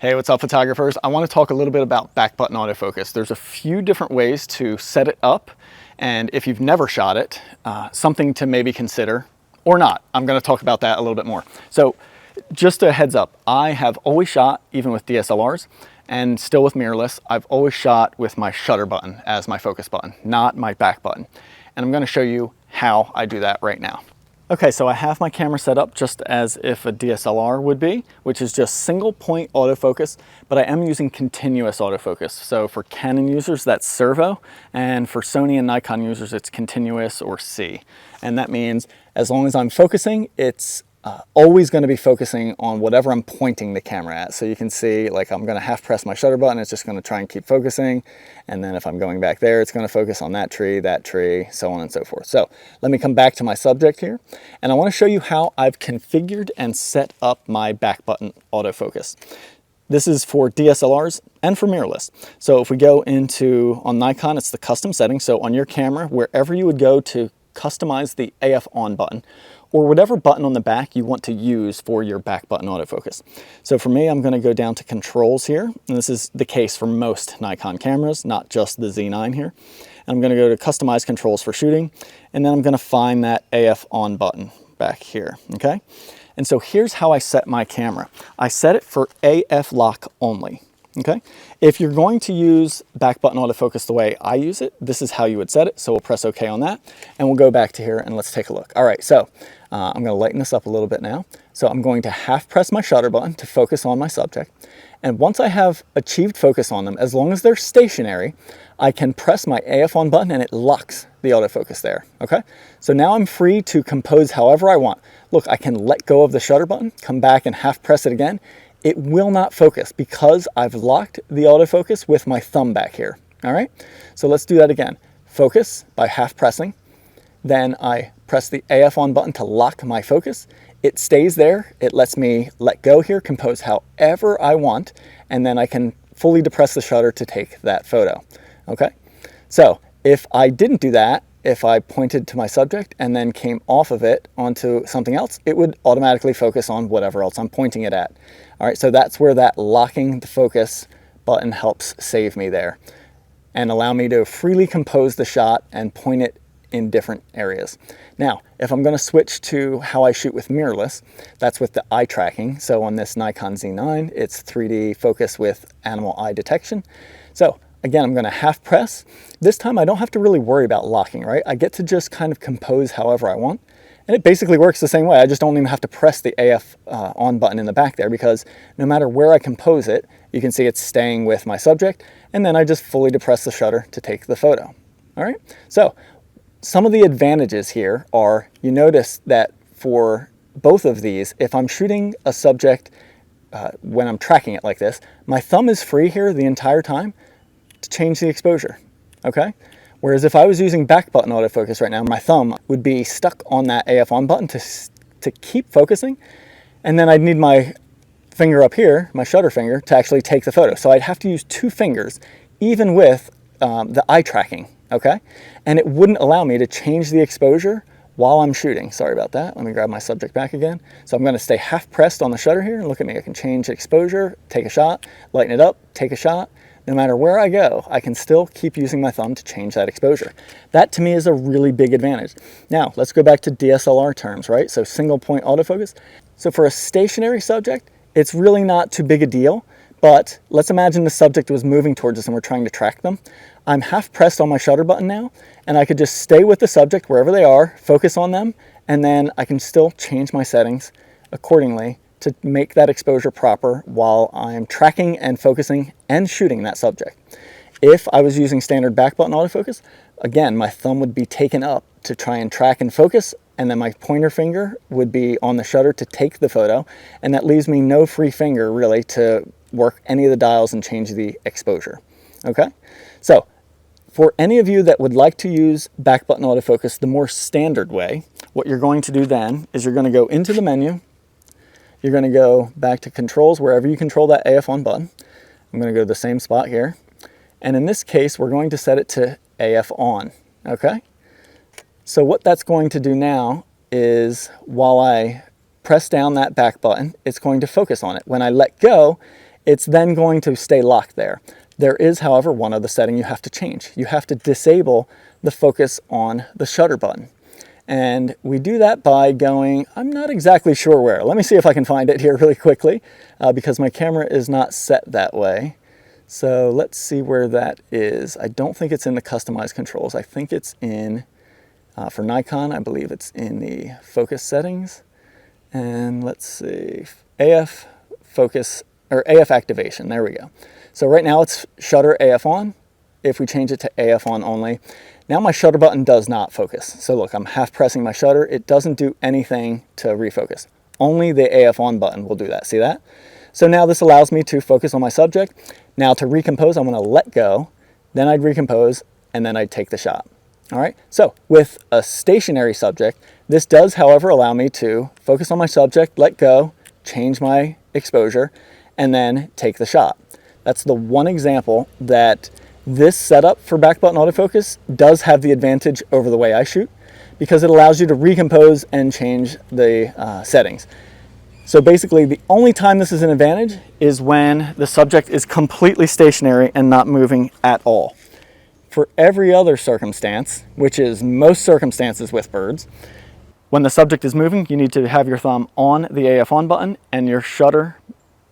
Hey, what's up photographers? I want to talk a little bit about back button autofocus. There's a few different ways to set it up, and if you've never shot it, something to maybe consider or not. I'm going to talk about that a little bit more. So just a heads up, I have always shot, even with DSLRs and still with mirrorless, I've always shot with my shutter button as my focus button, not my back button. And I'm going to show you how I do that right now. Okay, so I have my camera set up just as if a DSLR would be, which is just single point autofocus, but I am using continuous autofocus. So for Canon users, that's servo, and for Sony and Nikon users, it's continuous or C. And that means as long as I'm focusing, it's always going to be focusing on whatever I'm pointing the camera at. So you can see, like, I'm going to half press my shutter button, it's just going to try and keep focusing. And then if I'm going back there, it's going to focus on that tree, so on and so forth. So let me come back to my subject here. And I want to show you how I've configured and set up my back button autofocus. This is for DSLRs and for mirrorless. So if we go into, on Nikon, it's the custom settings. So on your camera, wherever you would go to customize the AF on button, or whatever button on the back you want to use for your back button autofocus. So for me, I'm going to go down to controls here, and this is the case for most Nikon cameras, not just the Z9 here. And I'm going to go to customize controls for shooting, and then I'm going to find that AF on button back here, okay? And so here's how I set my camera. I set it for AF lock only. Okay, if you're going to use back button autofocus the way I use it, this is how you would set it. So we'll press OK on that, and we'll go back to here and let's take a look. All right, so I'm going to lighten this up a little bit now. So I'm going to half press my shutter button to focus on my subject. And once I have achieved focus on them, as long as they're stationary, I can press my AF on button and it locks the autofocus there, okay? So now I'm free to compose however I want. Look, I can let go of the shutter button, come back and half press it again. It will not focus because I've locked the autofocus with my thumb back here, all right? So let's do that again. Focus by half pressing, then I press the AF on button to lock my focus. It stays there, it lets me let go here, compose however I want, and then I can fully depress the shutter to take that photo, okay? So if I didn't do that, if I pointed to my subject and then came off of it onto something else, it would automatically focus on whatever else I'm pointing it at. All right, so that's where that locking the focus button helps save me there and allow me to freely compose the shot and point it in different areas. Now, if I'm going to switch to how I shoot with mirrorless, that's with the eye tracking. So on this Nikon Z9, it's 3D focus with animal eye detection. So again, I'm going to half press. This time I don't have to really worry about locking, right? I get to just kind of compose however I want. And it basically works the same way. I just don't even have to press the AF on button in the back there, because no matter where I compose it, you can see it's staying with my subject. And then I just fully depress the shutter to take the photo. All right. So some of the advantages here are, you notice that for both of these, if I'm shooting a subject when I'm tracking it like this, my thumb is free here the entire time to change the exposure, okay? Whereas if I was using back button autofocus right now, my thumb would be stuck on that AF on button to keep focusing, and then I'd need my finger up here, my shutter finger, to actually take the photo. So I'd have to use two fingers, even with the eye tracking, okay? And it wouldn't allow me to change the exposure while I'm shooting. Sorry about that. Let me grab my subject back again. So I'm going to stay half pressed on the shutter here, and look at me. I can change exposure, take a shot, lighten it up, take a shot. No matter where I go, I can still keep using my thumb to change that exposure. That to me is a really big advantage. Now, let's go back to DSLR terms, right? So single point autofocus. So for a stationary subject, it's really not too big a deal, but let's imagine the subject was moving towards us and we're trying to track them. I'm half pressed on my shutter button now, and I could just stay with the subject wherever they are, focus on them, and then I can still change my settings accordingly to make that exposure proper while I'm tracking and focusing and shooting that subject. If I was using standard back button autofocus, again, my thumb would be taken up to try and track and focus, and then my pointer finger would be on the shutter to take the photo, and that leaves me no free finger really to work any of the dials and change the exposure, okay? So for any of you that would like to use back button autofocus the more standard way, what you're going to do then is you're going to go into the menu. You're going to go back to controls, wherever you control that AF on button. I'm going to go to the same spot here. And in this case, we're going to set it to AF on, okay? So what that's going to do now is, while I press down that back button, it's going to focus on it. When I let go, it's then going to stay locked there. There is, however, one other setting you have to change. You have to disable the focus on the shutter button. And we do that by going, I'm not exactly sure where. Let me see if I can find it here really quickly because my camera is not set that way. So let's see where that is. I don't think it's in the customized controls. I think it's in, for Nikon, I believe it's in the focus settings. And let's see, AF focus, or AF activation, there we go. So right now it's shutter AF on. If we change it to AF on only, now my shutter button does not focus. So look, I'm half pressing my shutter. It doesn't do anything to refocus. Only the AF on button will do that. See that? So now this allows me to focus on my subject. Now to recompose, I'm going to let go, then I'd recompose, and then I'd take the shot. All right. So with a stationary subject, this does, however, allow me to focus on my subject, let go, change my exposure, and then take the shot. That's the one example that this setup for Backbutton autofocus does have the advantage over the way I shoot because it allows you to recompose and change the settings. So basically the only time this is an advantage is when the subject is completely stationary and not moving at all. For every other circumstance, which is most circumstances with birds, when the subject is moving, you need to have your thumb on the AF on button and your shutter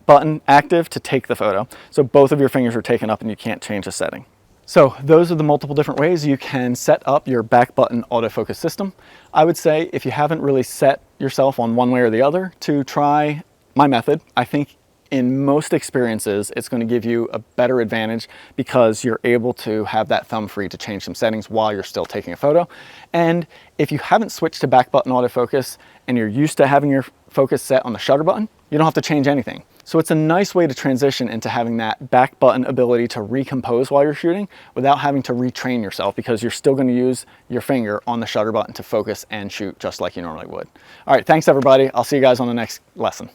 button active to take the photo. So both of your fingers are taken up and you can't change the setting. So those are the multiple different ways you can set up your Backbutton autofocus system. I would say if you haven't really set yourself on one way or the other to try my method, I think in most experiences it's going to give you a better advantage because you're able to have that thumb free to change some settings while you're still taking a photo. And if you haven't switched to Backbutton autofocus and you're used to having your focus set on the shutter button, you don't have to change anything. So it's a nice way to transition into having that back button ability to recompose while you're shooting without having to retrain yourself because you're still going to use your finger on the shutter button to focus and shoot just like you normally would. All right, thanks everybody. I'll see you guys on the next lesson.